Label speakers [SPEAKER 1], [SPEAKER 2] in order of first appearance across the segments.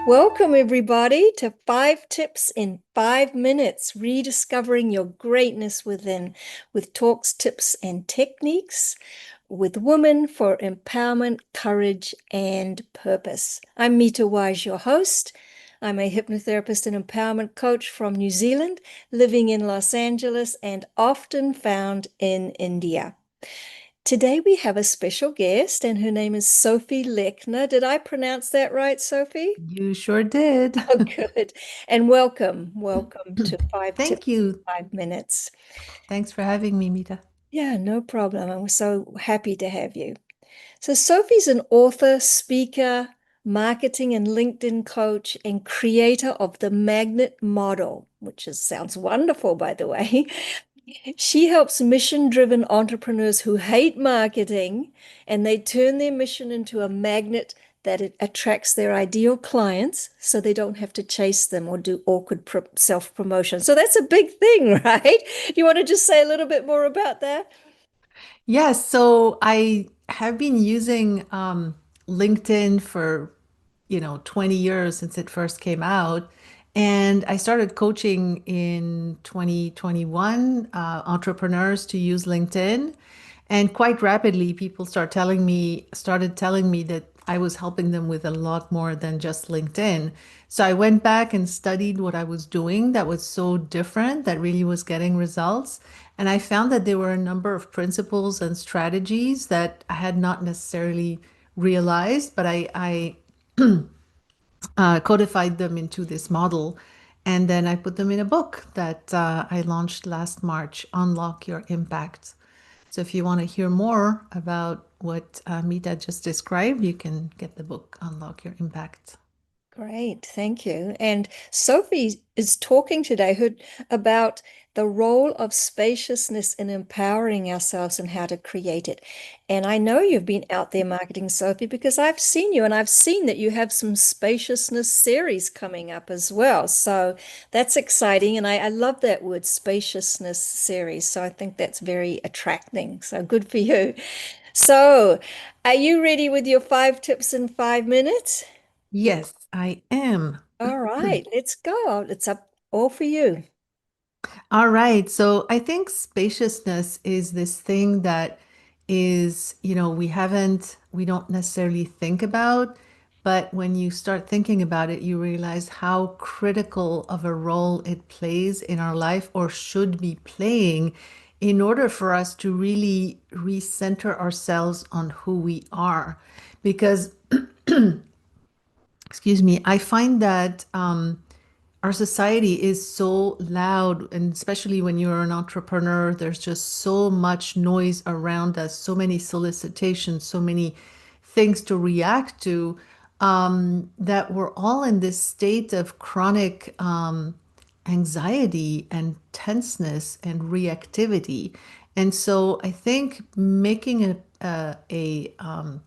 [SPEAKER 1] Welcome, everybody, to 5 Tips in 5 Minutes, rediscovering your greatness within, with talks, tips, and techniques with women for empowerment, courage, and purpose. I'm Mitta Wise, your host. I'm a hypnotherapist and empowerment coach from New Zealand, living in Los Angeles and often found in India. Today we have a special guest, and her name is Sophie Lechner. Did I pronounce that right, Sophie?
[SPEAKER 2] You sure did.
[SPEAKER 1] Oh, good. And welcome to Five Tips
[SPEAKER 2] Thank you.
[SPEAKER 1] in 5 Minutes.
[SPEAKER 2] Thanks for having me, Mita.
[SPEAKER 1] Yeah, no problem. I'm so happy to have you. So, Sophie's an author, speaker, marketing and LinkedIn coach, and creator of the Magnet Model, which sounds wonderful, by the way. She helps mission-driven entrepreneurs who hate marketing and they turn their mission into a magnet that it attracts their ideal clients so they don't have to chase them or do awkward self-promotion. So that's a big thing, right? Do you want to just say a little bit more about that?
[SPEAKER 2] Yes, so I have been using LinkedIn for, 20 years since it first came out. And I started coaching in 2021 entrepreneurs to use LinkedIn. And quite rapidly, people started telling me that I was helping them with a lot more than just LinkedIn. So I went back and studied what I was doing that was so different, that really was getting results. And I found that there were a number of principles and strategies that I had not necessarily realized, but I codified them into this model. And then I put them in a book that I launched last March, Unlock Your Impact. So if you want to hear more about what Mita just described, you can get the book Unlock Your Impact.
[SPEAKER 1] Great, thank you. And Sophie is talking today about the role of spaciousness in empowering ourselves and how to create it. And I know you've been out there marketing, Sophie, because I've seen you and I've seen that you have some spaciousness series coming up as well. So that's exciting. And I love that word, spaciousness series. So I think that's very attracting. So good for you. So, are you ready with your 5 tips in 5 minutes?
[SPEAKER 2] Yes, I am.
[SPEAKER 1] All right, let's go. It's up all for you.
[SPEAKER 2] All right. So I think spaciousness is this thing that is, we don't necessarily think about, but when you start thinking about it, you realize how critical of a role it plays in our life or should be playing in order for us to really recenter ourselves on who we are. Because, excuse me, I find that our society is so loud, and especially when you're an entrepreneur, there's just so much noise around us, so many solicitations, so many things to react to, that we're all in this state of chronic anxiety and tenseness and reactivity. And so I think making an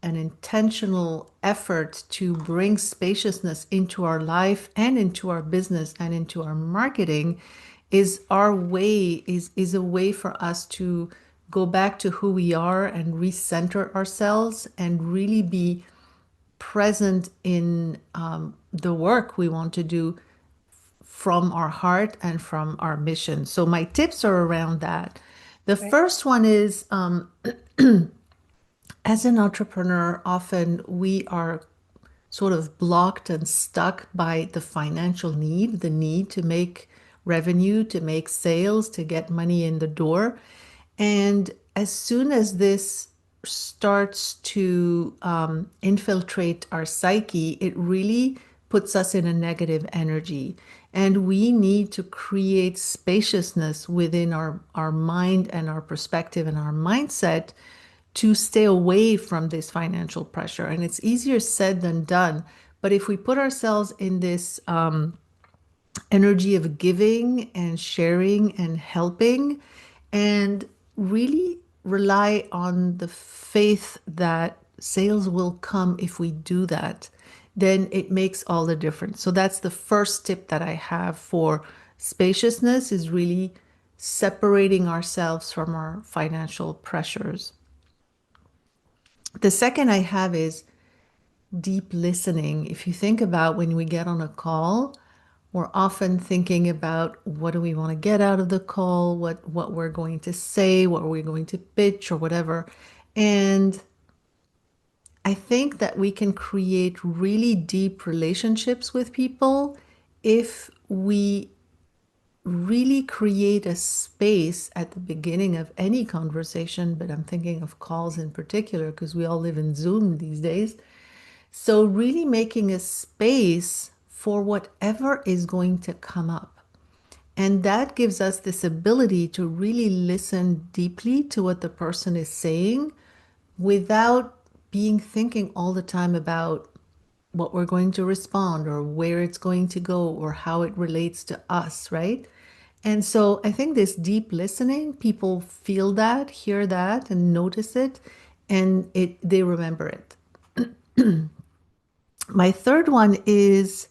[SPEAKER 2] intentional effort to bring spaciousness into our life and into our business and into our marketing is a way for us to go back to who we are and recenter ourselves and really be present in the work we want to do from our heart and from our mission. So my tips are around that. The
[SPEAKER 1] Right.
[SPEAKER 2] first one is, as an entrepreneur, often we are sort of blocked and stuck by the financial need, the need to make revenue, to make sales, to get money in the door. And as soon as this starts to infiltrate our psyche, it really puts us in a negative energy. And we need to create spaciousness within our mind and our perspective and our mindset to stay away from this financial pressure. And it's easier said than done. But if we put ourselves in this energy of giving and sharing and helping, and really rely on the faith that sales will come if we do that, then it makes all the difference. So that's the first tip that I have for spaciousness, is really separating ourselves from our financial pressures. The second I have is deep listening. If you think about when we get on a call, we're often thinking about what do we want to get out of the call, what we're going to say, what we're going to pitch or whatever. And I think that we can create really deep relationships with people if we really create a space at the beginning of any conversation, but I'm thinking of calls in particular because we all live in Zoom these days. So, really making a space for whatever is going to come up. And that gives us this ability to really listen deeply to what the person is saying without being thinking all the time about what we're going to respond or where it's going to go or how it relates to us, right? And so I think this deep listening, people feel that, hear that, and notice it, and they remember it. My third one is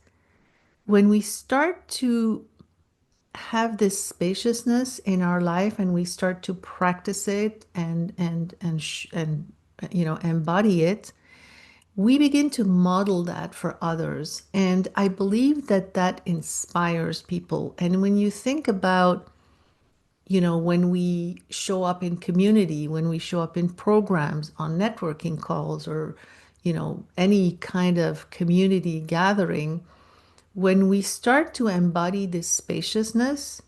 [SPEAKER 2] when we start to have this spaciousness in our life and we start to practice it and embody it, we begin to model that for others. And I believe that that inspires people. And when you think about, when we show up in community, when we show up in programs, on networking calls, or, any kind of community gathering, when we start to embody this spaciousness,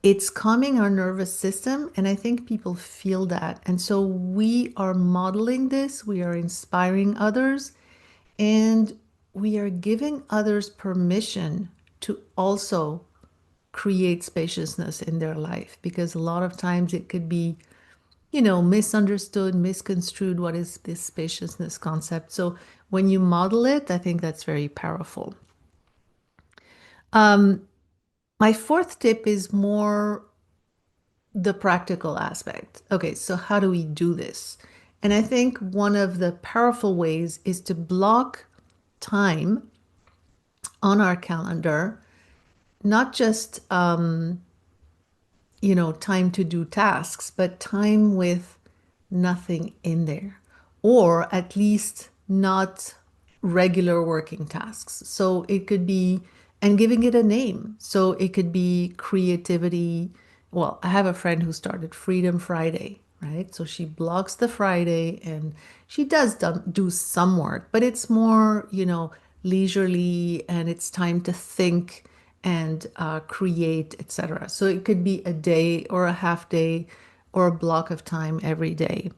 [SPEAKER 2] it's calming our nervous system. And I think people feel that. And so we are modeling this, we are inspiring others, and we are giving others permission to also create spaciousness in their life because a lot of times it could be, misunderstood, misconstrued. What is this spaciousness concept? So when you model it, I think that's very powerful. My fourth tip is more the practical aspect. Okay, so how do we do this? And I think one of the powerful ways is to block time on our calendar, not just time to do tasks, but time with nothing in there, or at least not regular working tasks. So it could be, and giving it a name. So it could be creativity. Well, I have a friend who started Freedom Friday, right? So she blocks the Friday and she does do some work, but it's more, leisurely and it's time to think and create, etc. So it could be a day or a half day or a block of time every day.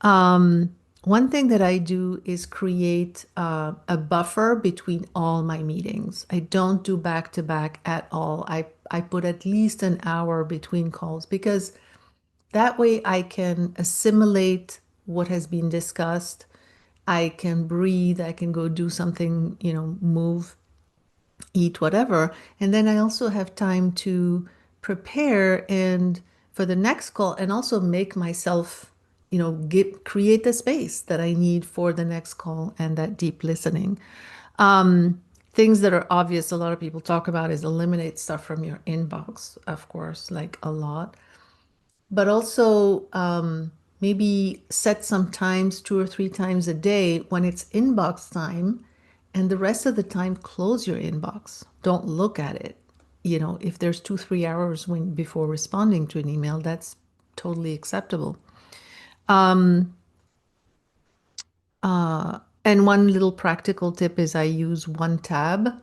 [SPEAKER 2] One thing that I do is create a buffer between all my meetings. I don't do back to back at all. I put at least an hour between calls because that way I can assimilate what has been discussed. I can breathe. I can go do something, move, eat, whatever. And then I also have time to prepare and for the next call and also make myself, create the space that I need for the next call and that deep listening. Things that are obvious, a lot of people talk about is eliminate stuff from your inbox, of course, like a lot, but also maybe set some times, 2 or 3 times a day when it's inbox time, and the rest of the time close your inbox. Don't look at it. If there's 2, 3 hours before responding to an email, that's totally acceptable. And one little practical tip is I use one tab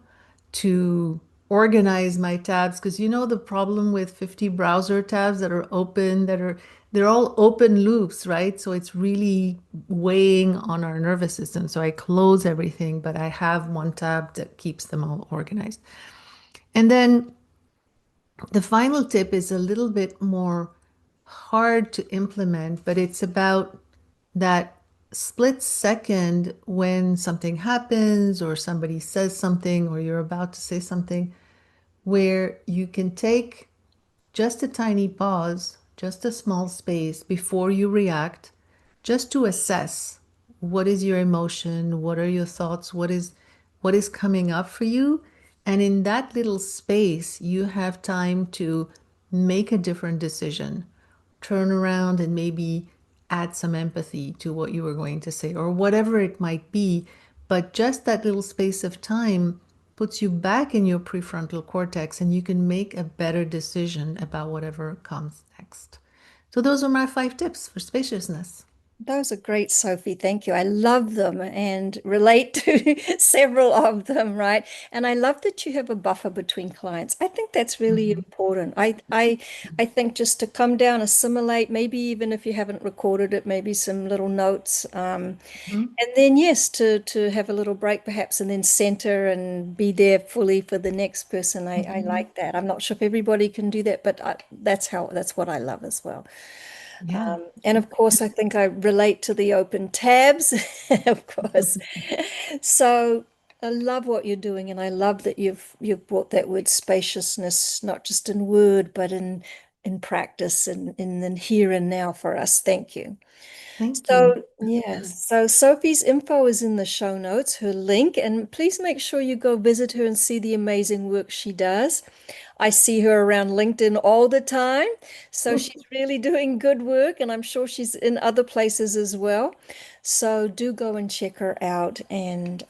[SPEAKER 2] to organize my tabs because the problem with 50 browser tabs that are open, they're all open loops, right? So it's really weighing on our nervous system. So I close everything, but I have one tab that keeps them all organized. And then the final tip is a little bit more hard to implement, but it's about that split second when something happens or somebody says something or you're about to say something where you can take just a tiny pause, just a small space before you react, just to assess what is your emotion, what are your thoughts, what is coming up for you. And in that little space, you have time to make a different decision, turn around and maybe add some empathy to what you were going to say or whatever it might be. But just that little space of time puts you back in your prefrontal cortex and you can make a better decision about whatever comes next. So those are my 5 tips for spaciousness.
[SPEAKER 1] Those are great, Sophie. Thank you. I love them and relate to several of them, right? And I love that you have a buffer between clients. I think that's really
[SPEAKER 2] Mhm.
[SPEAKER 1] important. I think just to come down, assimilate, maybe even if you haven't recorded it, maybe some little notes.
[SPEAKER 2] Mhm.
[SPEAKER 1] And then yes, to have a little break perhaps and then center and be there fully for the next person. I
[SPEAKER 2] Mhm.
[SPEAKER 1] like that. I'm not sure if everybody can do that, but that's what I love as well.
[SPEAKER 2] Yeah.
[SPEAKER 1] And of course, I think I relate to the open tabs, of course. So I love what you're doing, and I love that you've brought that word spaciousness, not just in word, but in practice and in the here and now for us. Thank you.
[SPEAKER 2] Thank you.
[SPEAKER 1] So, yes. So Sophie's info is in the show notes, her link, and please make sure you go visit her and see the amazing work she does. I see her around LinkedIn all the time. So she's really doing good work, and I'm sure she's in other places as well. So do go and check her out and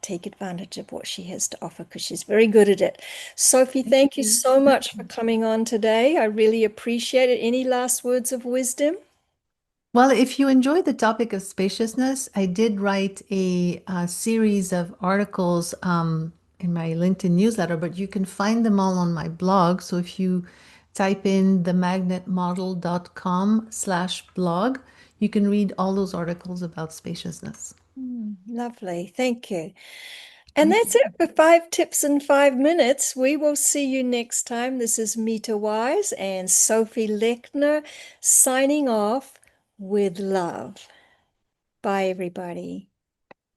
[SPEAKER 1] take advantage of what she has to offer because she's very good at it. Sophie,
[SPEAKER 2] Thank
[SPEAKER 1] thank you
[SPEAKER 2] you.
[SPEAKER 1] so much for coming on today. I really appreciate it. Any last words of wisdom?
[SPEAKER 2] Well, if you enjoyed the topic of spaciousness, I did write a series of articles in my LinkedIn newsletter, but you can find them all on my blog. So if you type in themagnetmodel.com/blog, you can read all those articles about spaciousness.
[SPEAKER 1] Lovely. Thank you. And
[SPEAKER 2] Thank
[SPEAKER 1] that's
[SPEAKER 2] you.
[SPEAKER 1] it for 5 tips in 5 minutes. We will see you next time. This is Mitta Wise and Sophie Lechner signing off with love. Bye, everybody.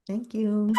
[SPEAKER 2] Thank you.